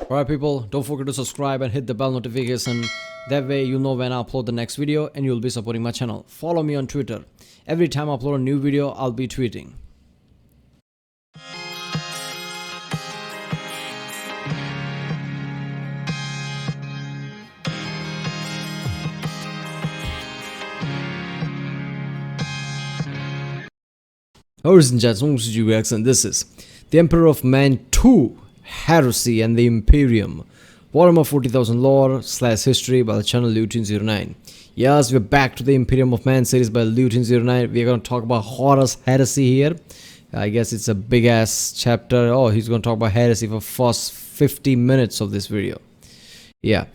Alright people, don't forget to subscribe and hit the bell notification. That way you'll know when I upload the next video and you'll be supporting my channel. Follow me on Twitter. Every time I upload a new video, I'll be tweeting. Ladies and gentlemen, this is The Emperor of Man 2, Heresy and the Imperium. Warhammer 40,000 lore / history by the channel Lutin09. Yes, we're back to the Imperium of Man series by Lutin09. We're going to talk about Horus Heresy here. I guess it's a big ass chapter. Oh, he's going to talk about Heresy for first 50 minutes of this video. Yeah.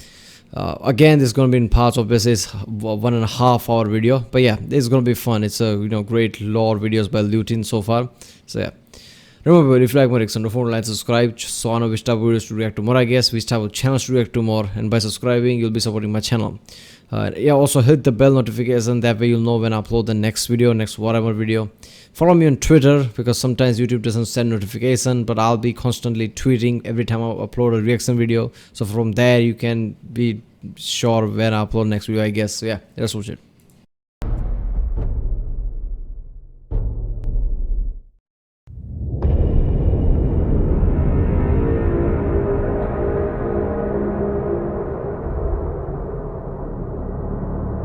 Again, this is going to be in parts of this is 1.5 hour video, but yeah, this is going to be fun. It's a great lore videos by Lutin so far. So yeah, remember, if you like more reaction, don't forget to like, subscribe, so I know which type of videos to react to more, I guess, which type of channels to react to more, and by subscribing you'll be supporting my channel. Yeah, also hit the bell notification, that way you'll know when I upload the next video, next Warhammer video. Follow me on Twitter, because sometimes YouTube doesn't send notification, but I'll be constantly tweeting every time I upload a reaction video, so from there you can be sure when I upload next video, I guess. So yeah, let's watch it.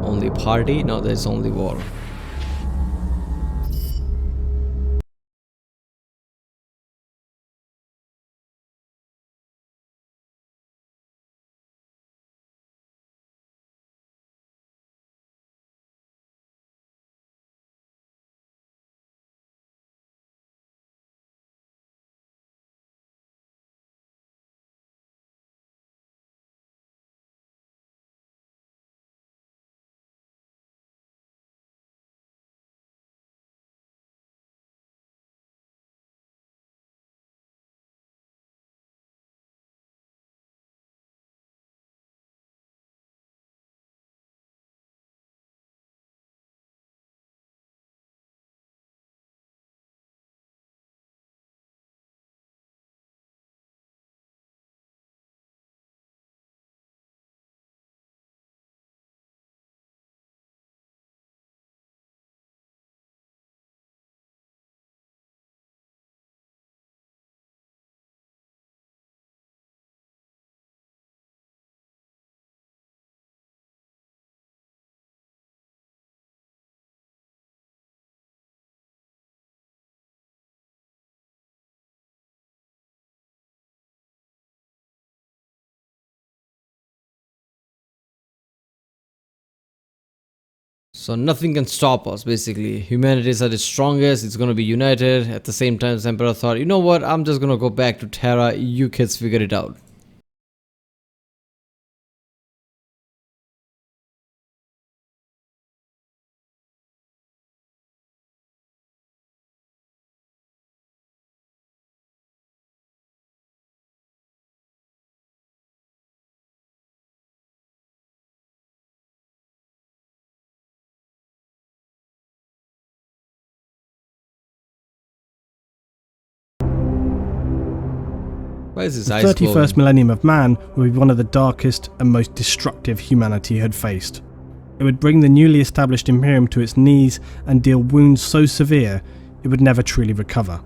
Only party? No, there's only war. So nothing can stop us, basically. Humanity is at its strongest, it's gonna be united. At the same time, the Emperor thought, you know what, I'm just gonna go back to Terra, you kids figure it out. Why is his The eyes 31st glowing? millennium of man would be one of the darkest and most destructive humanity had faced. It would bring the newly established Imperium to its knees and deal wounds so severe it would never truly recover.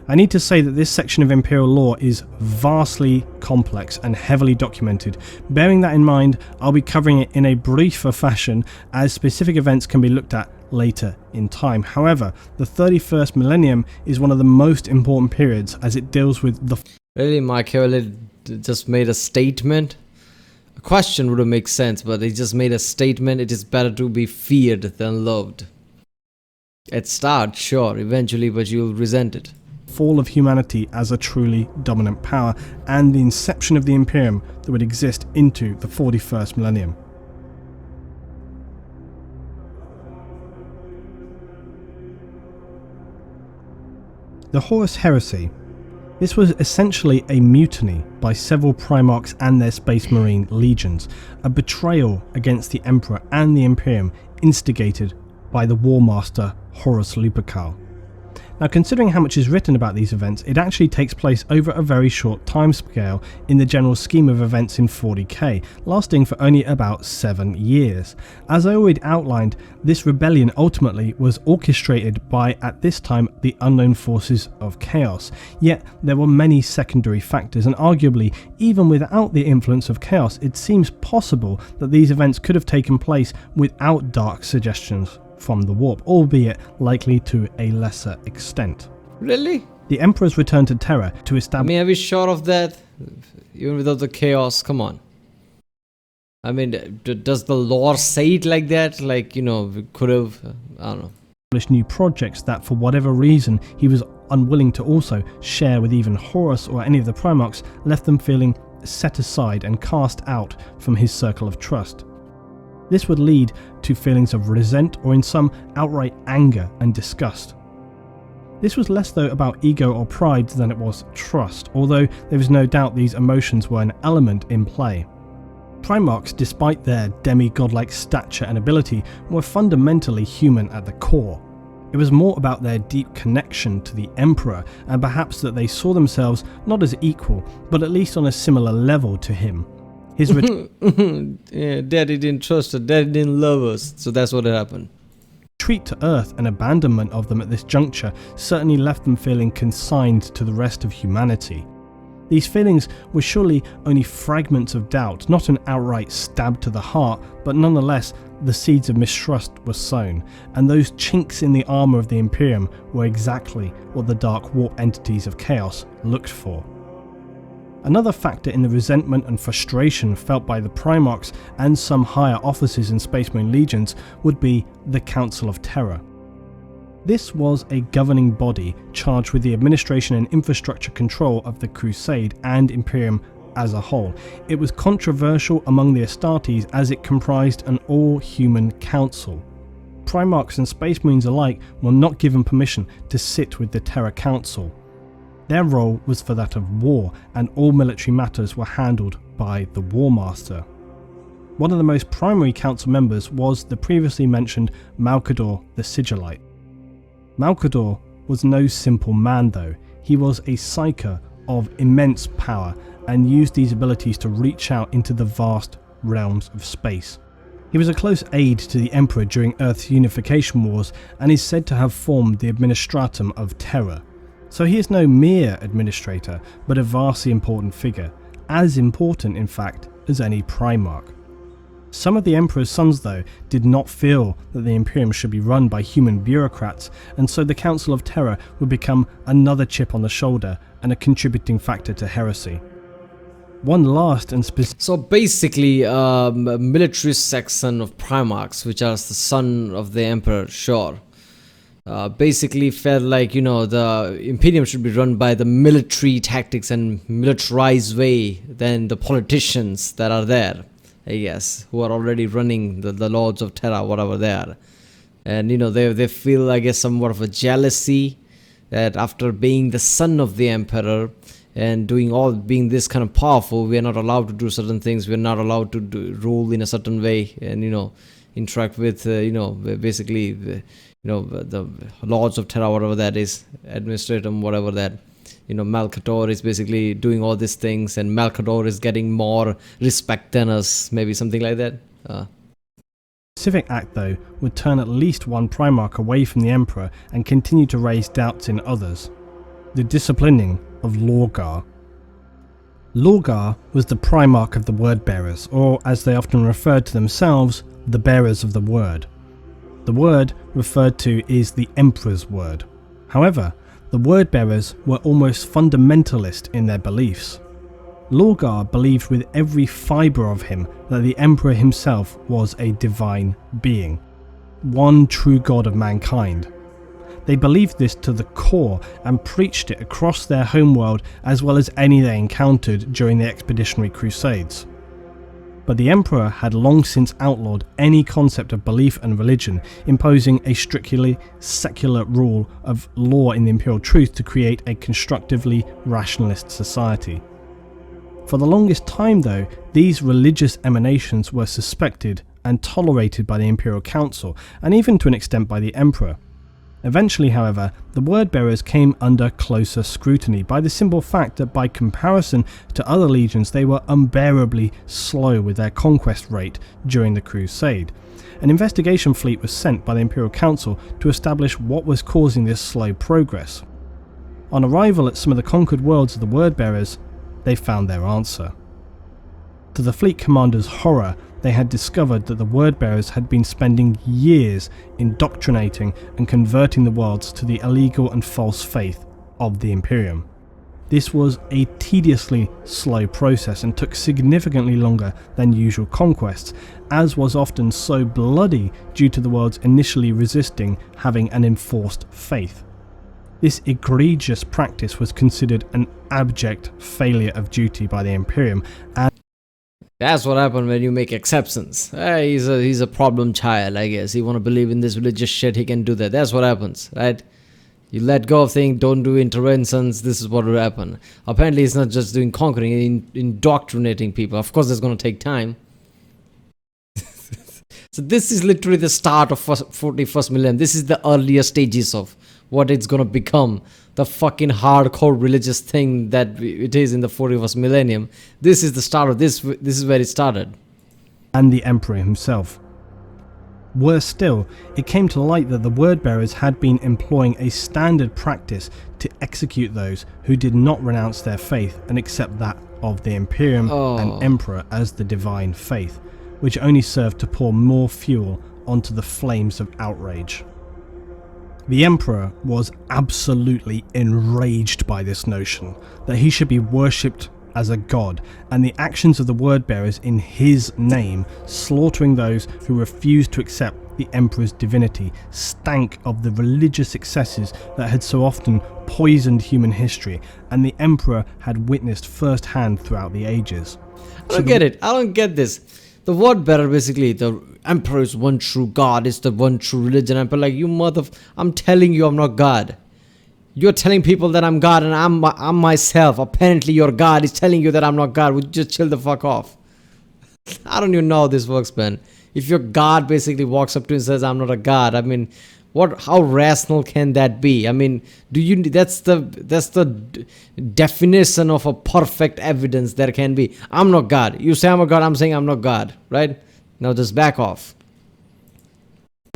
I need to say that this section of Imperial lore is vastly complex and heavily documented. Bearing that in mind, I'll be covering it in a briefer fashion, as specific events can be looked at later in time. However, the 31st millennium is one of the most important periods, as it deals with the Really, Machiavelli just made a statement? A question would have made sense, but he just made a statement. It is better to be feared than loved. At start, sure, eventually, but you'll resent it. fall of humanity as a truly dominant power, and the inception of the Imperium that would exist into the 41st millennium. The Horus Heresy. This was essentially a mutiny by several Primarchs and their Space Marine legions, a betrayal against the Emperor and the Imperium instigated by the War Master Horus Lupercal. Now, considering how much is written about these events, it actually takes place over a very short timescale in the general scheme of events in 40k, lasting for only about 7 years. As I already outlined, this rebellion ultimately was orchestrated by, at this time, the unknown forces of chaos. Yet there were many secondary factors, and arguably, even without the influence of chaos, it seems possible that these events could have taken place without dark suggestions from the warp, albeit likely to a lesser extent. Really? The Emperor's return to Terra to I establish... mean, are we sure of that? Even without the chaos, come on. I mean, does the lore say it like that? Like, you know, we could have, I don't know. New projects that, for whatever reason, he was unwilling to also share with even Horus or any of the Primarchs, left them feeling set aside and cast out from his circle of trust. This would lead to feelings of resent or in some outright anger and disgust. This was less though about ego or pride than it was trust, although there is no doubt these emotions were an element in play. Primarchs, despite their demigod-like stature and ability, were fundamentally human at the core. It was more about their deep connection to the Emperor, and perhaps that they saw themselves not as equal, but at least on a similar level to him. His yeah, Daddy didn't trust us, Daddy didn't love us, so that's what happened. retreat to Earth and abandonment of them at this juncture certainly left them feeling consigned to the rest of humanity. These feelings were surely only fragments of doubt, not an outright stab to the heart, but nonetheless the seeds of mistrust were sown, and those chinks in the armour of the Imperium were exactly what the dark warp entities of chaos looked for. Another factor in the resentment and frustration felt by the Primarchs and some higher officers in Space Marine legions would be the Council of Terror. This was a governing body charged with the administration and infrastructure control of the Crusade and Imperium as a whole. It was controversial among the Astartes as it comprised an all-human council. Primarchs and Space Marines alike were not given permission to sit with the Terror Council. Their role was for that of war, and all military matters were handled by the War Master. One of the most primary council members was the previously mentioned Malcador the Sigillite. Malcador was no simple man though. He was a psyker of immense power and used these abilities to reach out into the vast realms of space. He was a close aide to the Emperor during Earth's unification wars and is said to have formed the Administratum of Terror. So he is no mere administrator, but a vastly important figure, as important in fact as any Primarch. Some of the Emperor's sons though did not feel that the Imperium should be run by human bureaucrats, and so the Council of Terror would become another chip on the shoulder and a contributing factor to heresy. One last and specific... So basically, a military section of Primarchs, which are the son of the Emperor, sure. Basically felt like, you know, the Imperium should be run by the military tactics and militarized way than the politicians that are there, I guess, who are already running the Lords of Terra, whatever they are. And, you know, they feel, I guess, somewhat of a jealousy that after being the son of the Emperor and being this kind of powerful, we are not allowed to do certain things, we are not allowed to rule in a certain way and, you know, interact with, basically... the Lords of Terra, whatever that is, Administratum, whatever that, Malcador is basically doing all these things, and Malcador is getting more respect than us, maybe something like that. Specific act, though, would turn at least one Primarch away from the Emperor and continue to raise doubts in others. The disciplining of Lorgar. Lorgar was the Primarch of the Word-Bearers, or as they often referred to themselves, the Bearers of the Word. The word referred to is the Emperor's word. However, the word-bearers were almost fundamentalist in their beliefs. Lorgar believed with every fibre of him that the Emperor himself was a divine being, one true god of mankind. They believed this to the core and preached it across their homeworld as well as any they encountered during the expeditionary crusades. But the Emperor had long since outlawed any concept of belief and religion, imposing a strictly secular rule of law in the Imperial Truth to create a constructively rationalist society. For the longest time though, these religious emanations were suspected and tolerated by the Imperial Council, and even to an extent by the Emperor. Eventually, however, the word-bearers came under closer scrutiny by the simple fact that by comparison to other legions they were unbearably slow with their conquest rate during the Crusade. An investigation fleet was sent by the Imperial Council to establish what was causing this slow progress. On arrival at some of the conquered worlds of the word-bearers, they found their answer. To the fleet commander's horror, they had discovered that the word-bearers had been spending years indoctrinating and converting the worlds to the illegal and false faith of the Imperium. This was a tediously slow process and took significantly longer than usual conquests, as was often so bloody due to the worlds initially resisting having an enforced faith. This egregious practice was considered an abject failure of duty by the Imperium, and That's what happens when you make exceptions. He's a problem child, I guess. He want to believe in this religious shit, he can do that. That's what happens, right? You let go of things, don't do interventions, this is what will happen. Apparently it's not just doing conquering, indoctrinating people. Of course it's going to take time. So this is literally the start of 41st millennium. This is the earlier stages of what it's going to become. The fucking hardcore religious thing that it is in the 41st millennium. This is the start of this. This is where it started. And the Emperor himself. Worse still, it came to light that the word-bearers had been employing a standard practice to execute those who did not renounce their faith and accept that of the Imperium and Emperor as the divine faith, which only served to pour more fuel onto the flames of outrage. The Emperor was absolutely enraged by this notion that he should be worshipped as a god, and the actions of the word-bearers in his name, slaughtering those who refused to accept the Emperor's divinity, stank of the religious excesses that had so often poisoned human history, and the Emperor had witnessed firsthand throughout the ages. I don't get it. I don't get this. The word bearer, basically, the Emperor is one true God, it's the one true religion. Like, you I'm telling you I'm not God. You're telling people that I'm God and I'm myself. Apparently your God is telling you that I'm not God. Would you just chill the fuck off? I don't even know how this works, man. If your God basically walks up to you and says I'm not a God, I mean, how rational can that be? I mean, that's the definition of a perfect evidence there can be. I'm not God. You say I'm a God, I'm saying I'm not God, right? Now just back off.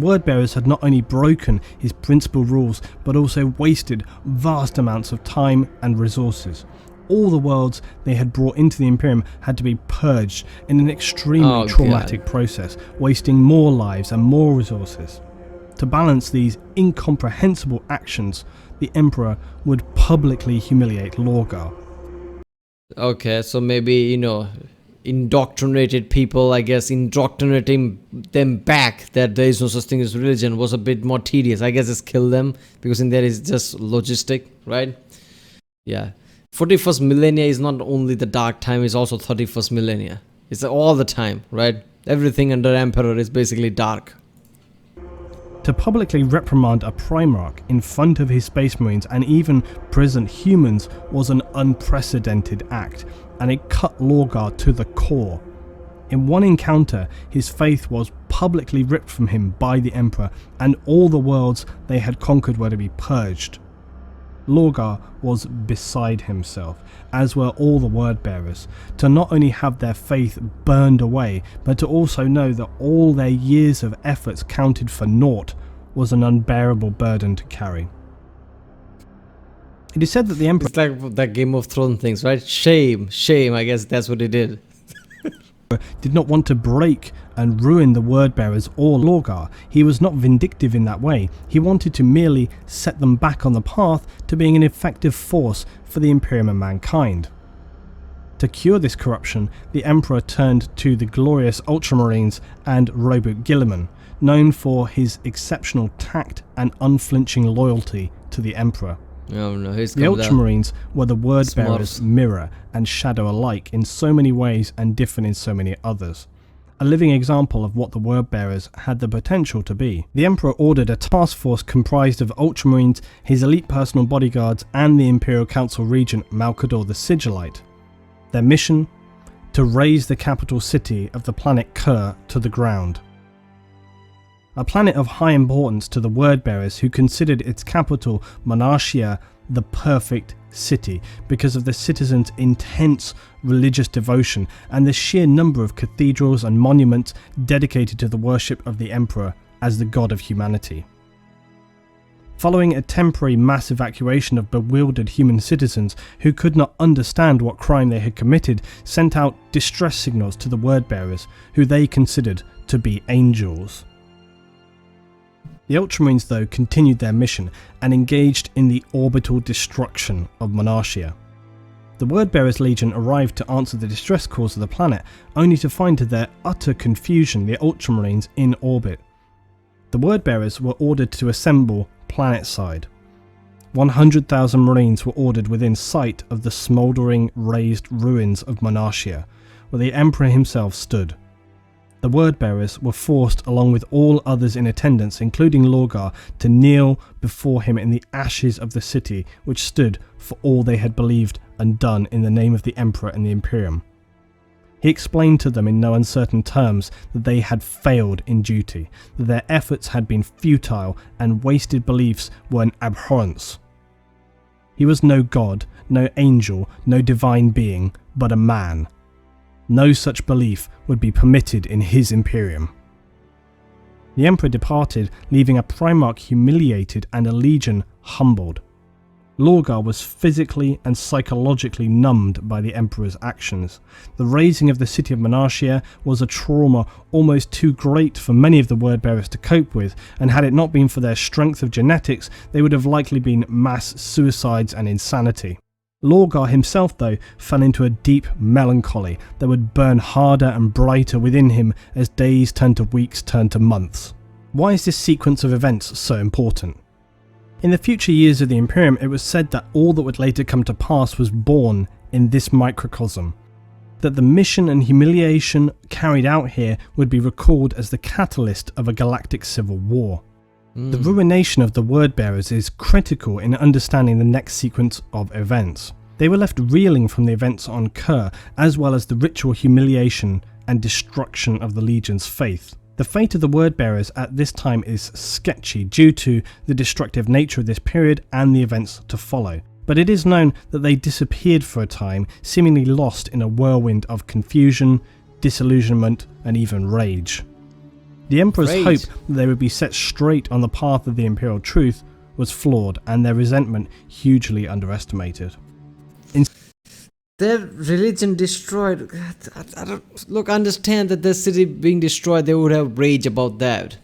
Word-bearers had not only broken his principal rules, but also wasted vast amounts of time and resources. All the worlds they had brought into the Imperium had to be purged in an extremely traumatic process, wasting more lives and more resources. To balance these incomprehensible actions, the Emperor would publicly humiliate Lorgar. Okay, so maybe, indoctrinated people, I guess, indoctrinating them back that there is no such thing as religion was a bit more tedious. I guess it's kill them, because in there is just logistic, right? Yeah. 41st millennia is not only the dark time, it's also 31st millennia. It's all the time, right? Everything under Emperor is basically dark. To publicly reprimand a Primarch in front of his Space Marines and even present humans was an unprecedented act, and it cut Lorgar to the core. In one encounter, his faith was publicly ripped from him by the Emperor, and all the worlds they had conquered were to be purged. Lorgar was beside himself, as were all the word-bearers, to not only have their faith burned away, but to also know that all their years of efforts counted for naught was an unbearable burden to carry. It is said that the Emperor... It's like that Game of Thrones things, right? Shame, I guess that's what he did. did not want to break and ruin the word-bearers or Lorgar. He was not vindictive in that way. He wanted to merely set them back on the path to being an effective force for the Imperium and mankind. To cure this corruption, the Emperor turned to the glorious Ultramarines and Robert Guilliman, known for his exceptional tact and unflinching loyalty to the Emperor. Oh no, the Ultramarines were the word-bearers' mirror and shadow alike in so many ways and different in so many others. A living example of what the word-bearers had the potential to be. The Emperor ordered a task force comprised of Ultramarines, his elite personal bodyguards, and the Imperial Council regent Malcador the Sigillite. Their mission? To raze the capital city of the planet Kur to the ground. a planet of high importance to the Word-bearers, who considered its capital, Monarchia, the perfect city because of the citizens' intense religious devotion and the sheer number of cathedrals and monuments dedicated to the worship of the Emperor as the god of humanity. Following a temporary mass evacuation of bewildered human citizens who could not understand what crime they had committed, sent out distress signals to the Word-bearers, who they considered to be angels. The Ultramarines, though, continued their mission and engaged in the orbital destruction of Monarchia. The Word-bearers Legion arrived to answer the distress calls of the planet, only to find to their utter confusion the Ultramarines in orbit. The Word-bearers were ordered to assemble planet-side. 100,000 Marines were ordered within sight of the smouldering raised ruins of Monarchia, where the Emperor himself stood. The Word-bearers were forced, along with all others in attendance, including Lorgar, to kneel before him in the ashes of the city which stood for all they had believed and done in the name of the Emperor and the Imperium. He explained to them in no uncertain terms that they had failed in duty, that their efforts had been futile and wasted beliefs were an abhorrence. He was no god, no angel, no divine being, but a man. No such belief would be permitted in his Imperium. The Emperor departed, leaving a Primarch humiliated and a Legion humbled. Lorgar was physically and psychologically numbed by the Emperor's actions. The razing of the city of Monarchia was a trauma almost too great for many of the Word-bearers to cope with, and had it not been for their strength of genetics, they would have likely been mass suicides and insanity. Lorgar himself, though, fell into a deep melancholy that would burn harder and brighter within him as days turned to weeks turned to months. Why is this sequence of events so important? In the future years of the Imperium, it was said that all that would later come to pass was born in this microcosm, that the mission and humiliation carried out here would be recalled as the catalyst of a galactic civil war. The ruination of the Word-bearers is critical in understanding the next sequence of events. They were left reeling from the events on Kur, as well as the ritual humiliation and destruction of the Legion's faith. The fate of the Word-bearers at this time is sketchy due to the destructive nature of this period and the events to follow. But it is known that they disappeared for a time, seemingly lost in a whirlwind of confusion, disillusionment, and even rage. The Emperor's hope that they would be set straight on the path of the Imperial truth was flawed, and their resentment hugely underestimated. Their religion destroyed. I understand that their city being destroyed, they would have rage about that.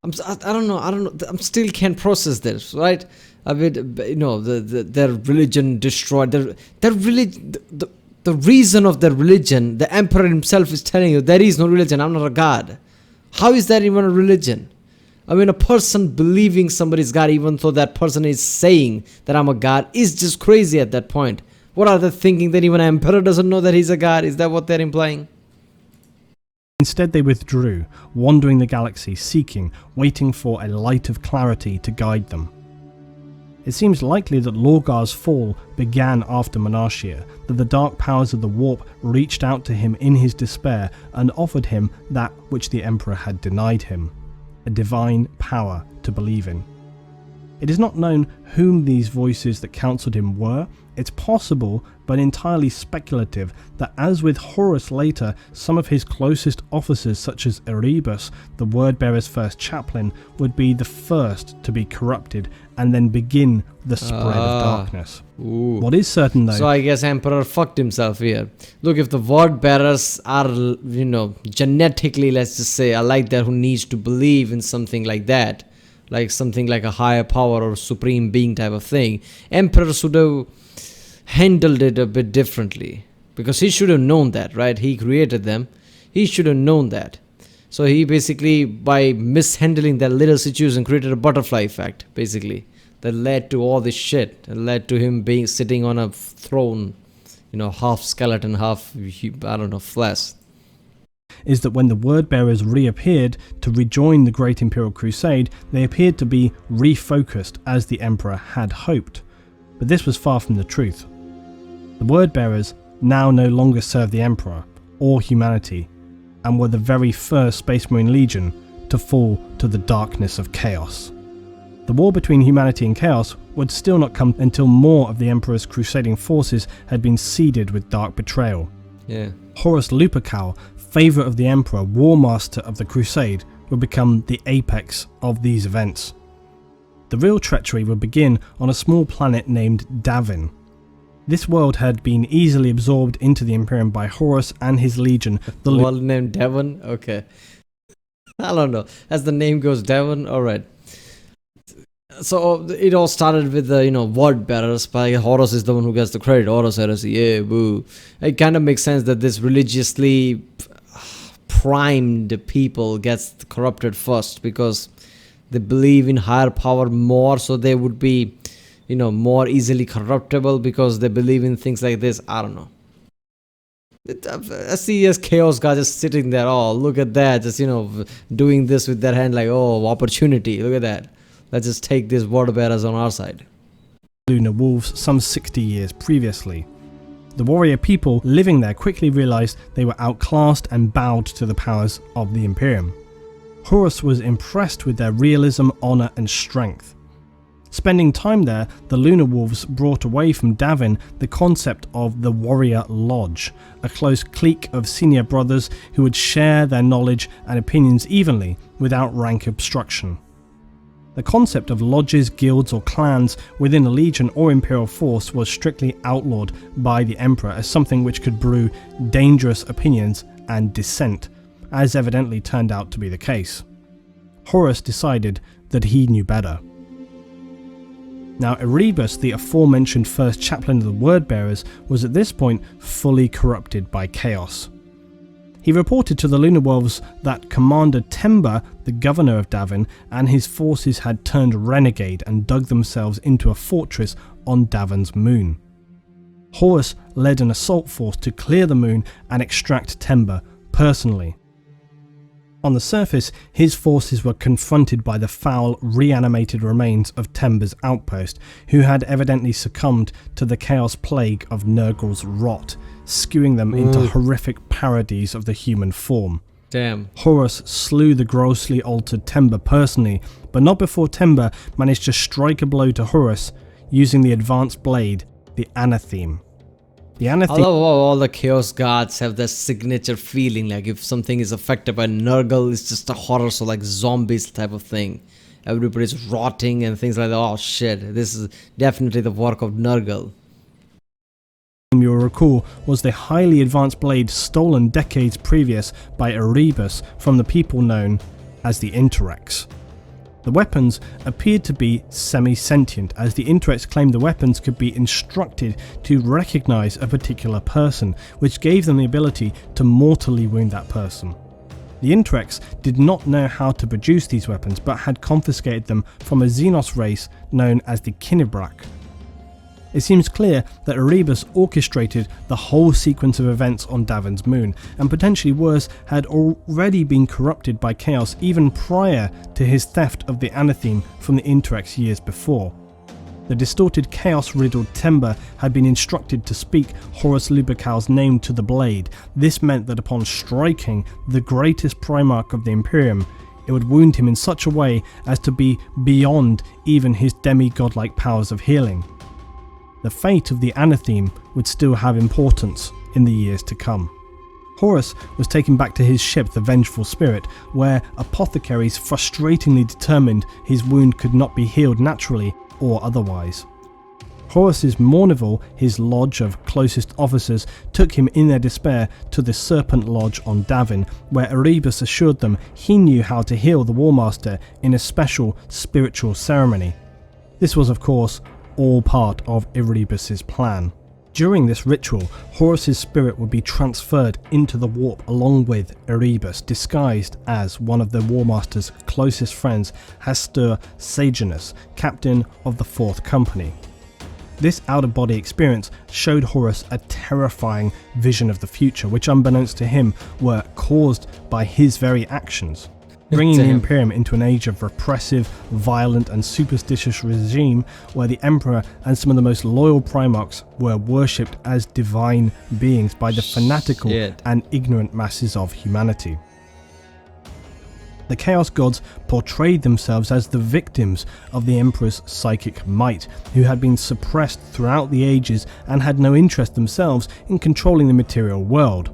I don't know. I still can't process this, right? I mean, their religion destroyed. Their religion. The reason of their religion, the Emperor himself is telling you there is no religion. I'm not a god. How is that even a religion? I mean, a person believing somebody's God, even though that person is saying that I'm a god, is just crazy at that point. What are they thinking, that even an emperor doesn't know that he's a god? Is that what they're implying? Instead, they withdrew, wandering the galaxy, seeking, waiting for a light of clarity to guide them. It seems likely that Lorgar's fall began after Monarchia, that the dark powers of the warp reached out to him in his despair and offered him that which the Emperor had denied him, a divine power to believe in. It is not known whom these voices that counselled him were. It's possible, but entirely speculative, that as with Horus later, some of his closest officers, such as Erebus, the Word-bearer's first chaplain, would be the first to be corrupted and then begin the spread of darkness. What is certain, though... So I guess Emperor fucked himself here. Look, if the Word-bearers are, genetically, let's just say, are like that, who needs to believe in something like that, like something like a higher power or supreme being type of thing, Emperor should have handled it a bit differently, because he should have known that, right? He created them. He should have known that. So he basically, by mishandling that little situation, created a butterfly effect, basically, that led to all this shit. It led to him sitting on a throne, half skeleton, half, flesh. Is that when the Word-bearers reappeared to rejoin the Great Imperial Crusade, they appeared to be refocused as the Emperor had hoped. But this was far from the truth. The Word-bearers now no longer served the Emperor or humanity, and were the very first Space Marine Legion to fall to the darkness of chaos. The war between humanity and chaos would still not come until more of the Emperor's crusading forces had been seeded with dark betrayal. Yeah. Horus Lupercal, favourite of the Emperor, war master of the crusade, would become the apex of these events. The real treachery would begin on a small planet named Davin. This world had been easily absorbed into the Imperium by Horus and his legion. The world named Devon? Okay. I don't know. As the name goes, Devon? Alright. So it all started with the, word bearers. By Horus is the one who gets the credit. Horus Heresy, yeah, boo. It kind of makes sense that this religiously primed people gets corrupted first because they believe in higher power more, so they would be, more easily corruptible because they believe in things like this. I don't know. I see as chaos guy just sitting there. Oh, look at that. Just, doing this with their hand like, oh, opportunity. Look at that. Let's just take these word bearers on our side. Lunar wolves some 60 years previously. The warrior people living there quickly realised they were outclassed and bowed to the powers of the Imperium. Horus was impressed with their realism, honour and strength. Spending time there, the Lunar Wolves brought away from Davin the concept of the Warrior Lodge, a close clique of senior brothers who would share their knowledge and opinions evenly without rank obstruction. The concept of lodges, guilds or clans within a legion or imperial force was strictly outlawed by the Emperor as something which could brew dangerous opinions and dissent, as evidently turned out to be the case. Horus decided that he knew better. Now Erebus, the aforementioned first chaplain of the Wordbearers, was at this point fully corrupted by chaos. He reported to the Lunar Wolves that Commander Temba, the governor of Davin, and his forces had turned renegade and dug themselves into a fortress on Davin's moon. Horus led an assault force to clear the moon and extract Temba personally. On the surface, his forces were confronted by the foul, reanimated remains of Temba's outpost, who had evidently succumbed to the chaos plague of Nurgle's rot, skewing them into horrific parodies of the human form. Damn. Horus slew the grossly altered Temba personally, but not before Temba managed to strike a blow to Horus using the advanced blade, the Anatheme. I love how all the chaos gods have that signature feeling, like if something is affected by Nurgle, it's just a horror, so like zombies type of thing. Everybody's rotting and things like that. Oh shit, this is definitely the work of Nurgle. You'll recall was the highly advanced blade stolen decades previous by Erebus from the people known as the Interrex. The weapons appeared to be semi-sentient, as the Interrex claimed the weapons could be instructed to recognise a particular person, which gave them the ability to mortally wound that person. The Interrex did not know how to produce these weapons, but had confiscated them from a Xenos race known as the Kinebrak. It seems clear that Erebus orchestrated the whole sequence of events on Davin's moon, and potentially worse, had already been corrupted by chaos even prior to his theft of the Anatheme from the Interrex years before. The distorted, chaos-riddled Temba had been instructed to speak Horus Lupercal's name to the blade. This meant that upon striking the greatest Primarch of the Imperium, it would wound him in such a way as to be beyond even his demi-godlike powers of healing. The fate of the Anatheme would still have importance in the years to come. Horus was taken back to his ship, the Vengeful Spirit, where apothecaries frustratingly determined his wound could not be healed naturally or otherwise. Horus's Mournival, his lodge of closest officers, took him in their despair to the Serpent Lodge on Davin, where Erebus assured them he knew how to heal the Warmaster in a special spiritual ceremony. This was, of course, all part of Erebus's plan. During this ritual, Horus's spirit would be transferred into the warp along with Erebus, disguised as one of the Warmaster's closest friends, Hastur Sejanus, captain of the 4th Company. This out-of-body experience showed Horus a terrifying vision of the future, which unbeknownst to him were caused by his very actions. Bringing the Imperium into an age of repressive, violent and superstitious regime where the Emperor and some of the most loyal Primarchs were worshipped as divine beings by the fanatical and ignorant masses of humanity. The Chaos Gods portrayed themselves as the victims of the Emperor's psychic might, who had been suppressed throughout the ages and had no interest themselves in controlling the material world.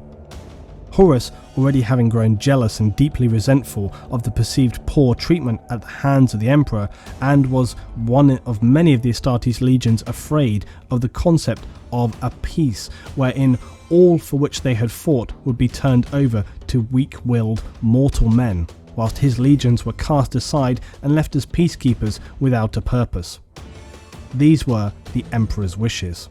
Horus, already having grown jealous and deeply resentful of the perceived poor treatment at the hands of the Emperor, and was one of many of the Astartes legions afraid of the concept of a peace wherein all for which they had fought would be turned over to weak-willed mortal men, whilst his legions were cast aside and left as peacekeepers without a purpose. These were the Emperor's wishes.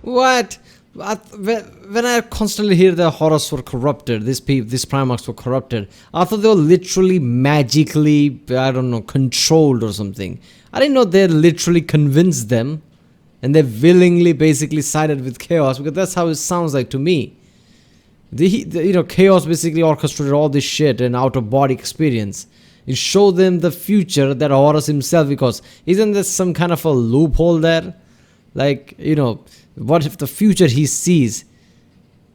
What? When I constantly hear that Horus were corrupted, these Primarchs were corrupted, I thought they were literally magically, I don't know, controlled or something. I didn't know they literally convinced them and they willingly basically sided with Chaos, because that's how it sounds like to me. Chaos basically orchestrated all this shit and out-of-body experience. It showed them the future that Horus himself, because isn't there some kind of a loophole there? Like, what if the future he sees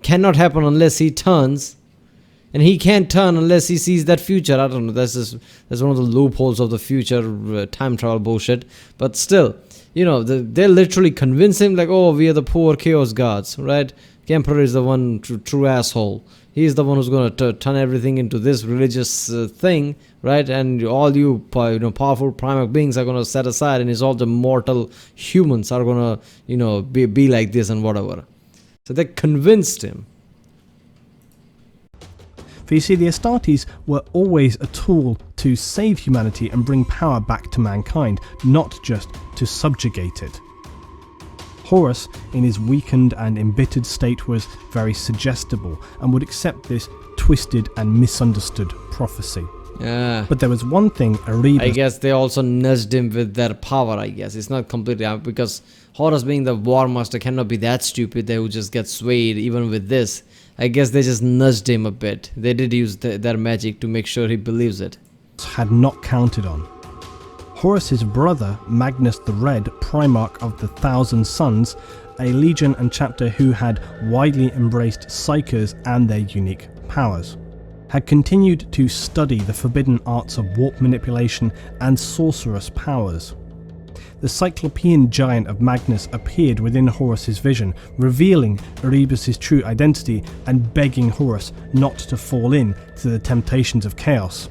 cannot happen unless he turns, and he can't turn unless he sees that future? I don't know, that's one of the loopholes of the future time travel bullshit. But still, they literally convince him like, oh, we are the poor Chaos Gods, right? The Emperor is the one true asshole. He's the one who's going to turn everything into this religious thing, right? And all you powerful Primarch beings are going to set aside, and it's all the mortal humans are going to be like this and whatever. So they convinced him. For you see, the Astartes were always a tool to save humanity and bring power back to mankind, not just to subjugate it. Horus, in his weakened and embittered state, was very suggestible and would accept this twisted and misunderstood prophecy. Yeah. But there was one thing Erebus... I guess they also nudged him with their power, I guess. It's not completely out, because Horus, being the War Master, cannot be that stupid. They would just get swayed even with this. I guess they just nudged him a bit. They did use their magic to make sure he believes it. ...had not counted on. Horus's brother, Magnus the Red, Primarch of the Thousand Sons, a legion and chapter who had widely embraced psychers and their unique powers, had continued to study the forbidden arts of warp manipulation and sorcerous powers. The cyclopean giant of Magnus appeared within Horus's vision, revealing Erebus' true identity and begging Horus not to fall in to the temptations of chaos.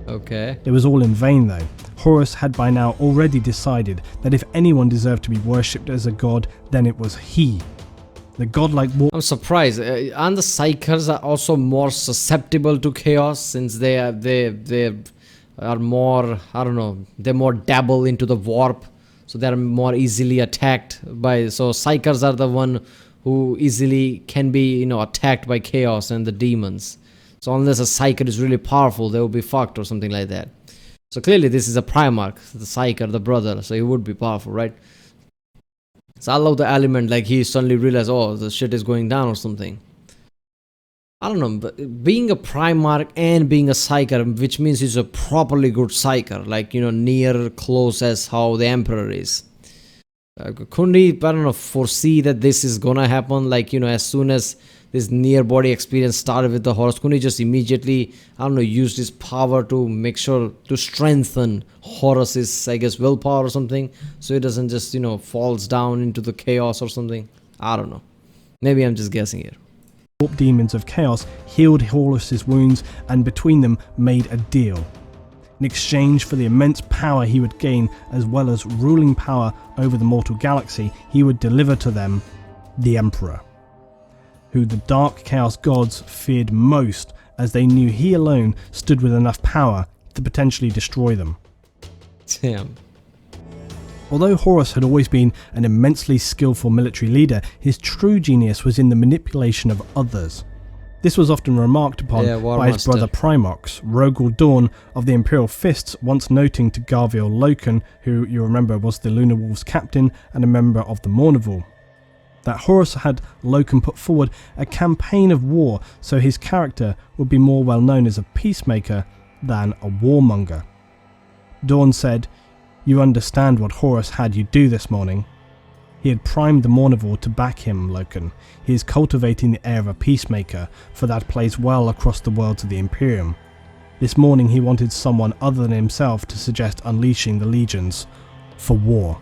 Okay. It was all in vain though. Horus had by now already decided that if anyone deserved to be worshipped as a god, then it was he. The godlike war... I'm surprised. Aren't the Psychers are also more susceptible to chaos, since they are more, I don't know, they more dabble into the warp, so they are more easily attacked by... So Psychers are the one who easily can be, attacked by chaos and the demons. So unless a Psyker is really powerful, they will be fucked or something like that. So clearly this is a Primarch, the Psyker, the brother, so he would be powerful, right? So I love the element, like he suddenly realized, oh, the shit is going down or something. I don't know, but being a Primarch and being a Psyker, which means he's a properly good Psyker, like, near close as how the Emperor is. Couldn't he, I don't know, foresee that this is gonna happen, like, as soon as this near body experience started with the Horus, couldn't he just immediately, I don't know, use his power to make sure to strengthen Horus's, I guess, willpower or something, so he doesn't just, falls down into the chaos or something? I don't know. Maybe I'm just guessing here. Warp demons of chaos healed Horus's wounds and between them made a deal. In exchange for the immense power he would gain, as well as ruling power over the mortal galaxy, he would deliver to them the Emperor, who the dark chaos gods feared most, as they knew he alone stood with enough power to potentially destroy them. Damn. Although Horus had always been an immensely skillful military leader, his true genius was in the manipulation of others. This was often remarked upon by his brother Primarchs, Rogel Dawn of the Imperial Fists once noting to Garviel Loken, who you remember was the Lunar Wolves captain and a member of the Mournival, that Horus had Loken put forward a campaign of war so his character would be more well known as a peacemaker than a warmonger. Dawn said, "You understand what Horus had you do this morning? He had primed the Mournival to back him, Loken. He is cultivating the air of a peacemaker, for that plays well across the worlds of the Imperium. This morning he wanted someone other than himself to suggest unleashing the legions for war.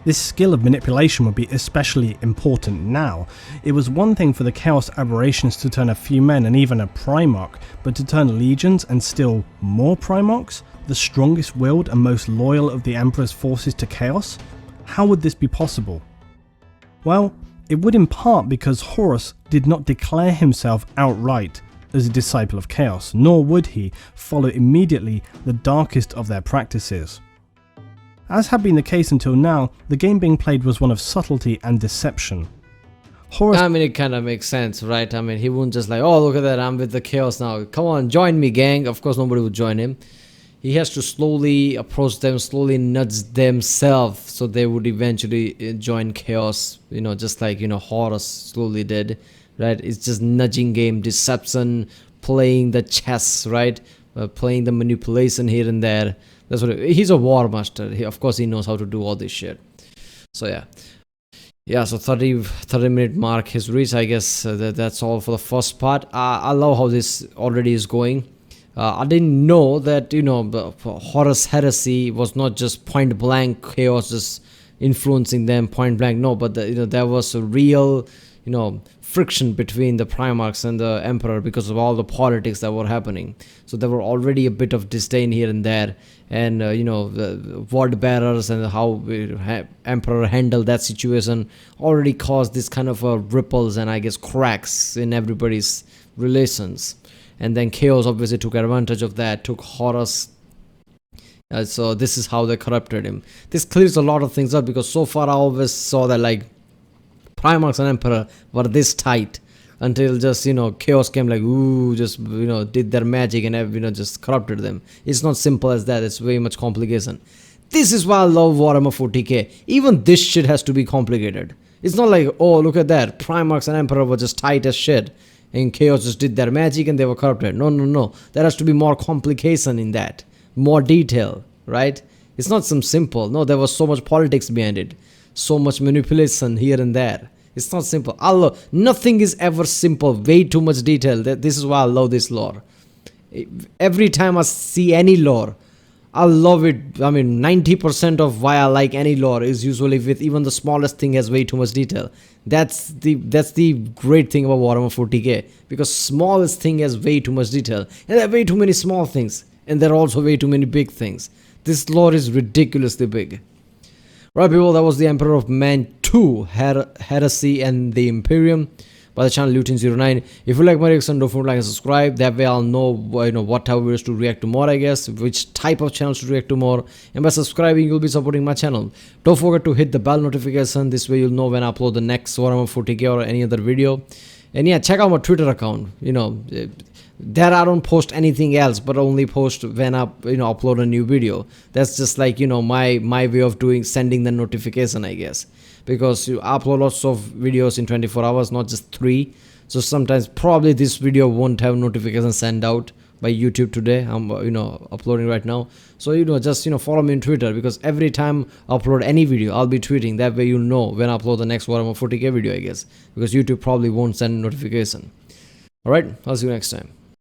This skill of manipulation would be especially important now. It was one thing for the Chaos Aberrations to turn a few men and even a Primarch, but to turn legions and still more Primarchs, the strongest willed and most loyal of the Emperor's forces to Chaos? How would this be possible? Well, it would in part because Horus did not declare himself outright as a disciple of Chaos, nor would he follow immediately the darkest of their practices. As had been the case until now, the game being played was one of subtlety and deception. Horus, I mean, it kind of makes sense, right? I mean, he wouldn't just like, oh, look at that, I'm with the Chaos now. Come on, join me, gang. Of course, nobody would join him. He has to slowly approach them, slowly nudge themselves so they would eventually join Chaos, just like, Horus slowly did, right? It's just nudging game, deception, playing the chess, right? Playing the manipulation here and there. That's what he's a war master. Of course, he knows how to do all this shit. So yeah. So 30-minute mark has reached. I guess that's all for the first part. I love how this already is going. I didn't know that Horus Heresy was not just point blank Chaos just influencing them point blank. No, but there was a real friction between the Primarchs and the Emperor because of all the politics that were happening. So there were already a bit of disdain here and there, and the word bearers and how Emperor handled that situation already caused this kind of ripples and I guess cracks in everybody's relations. And then Chaos obviously took advantage of that, took Horus. So this is how they corrupted him. This clears a lot of things up because so far I always saw that like Primarchs and Emperor were this tight until just Chaos came like just did their magic and just corrupted them. It's not simple as that. It's very much complication. This is why I love Warhammer 40k. Even this shit has to be complicated. It's not like, oh, look at that, Primarchs and Emperor were just tight as shit and Chaos just did their magic and they were corrupted. No. There has to be more complication in that, more detail, right? It's not some simple. No, there was so much politics behind it, so much manipulation here and there. It's not simple. Nothing is ever simple. Way too much detail. This is why I love this lore. Every time I see any lore, I love it. I mean, 90% of why I like any lore is usually with even the smallest thing has way too much detail. That's the great thing about Warhammer 40k, because smallest thing has way too much detail, and there are way too many small things, and there are also way too many big things. This lore is ridiculously big. Right, people, that was the Emperor of Man 2, Heresy and the Imperium by the channel Lutin09. If you like my reaction, don't forget to like and subscribe. That way I'll know what type of videos to react to more, I guess, which type of channels to react to more. And by subscribing, you'll be supporting my channel. Don't forget to hit the bell notification. This way you'll know when I upload the next Warhammer 40k or any other video. And yeah, check out my Twitter account. There I don't post anything else, but only post when I upload a new video. That's just like my way of sending the notification, I guess, because you upload lots of videos in 24 hours, not just 3. So sometimes probably this video won't have notification sent out by YouTube today. I'm uploading right now. So just follow me on Twitter, because every time I upload any video I'll be tweeting. That way you'll know when I upload the next Warhammer 40k video, I guess, because YouTube probably won't send notification. Alright, I'll see you next time.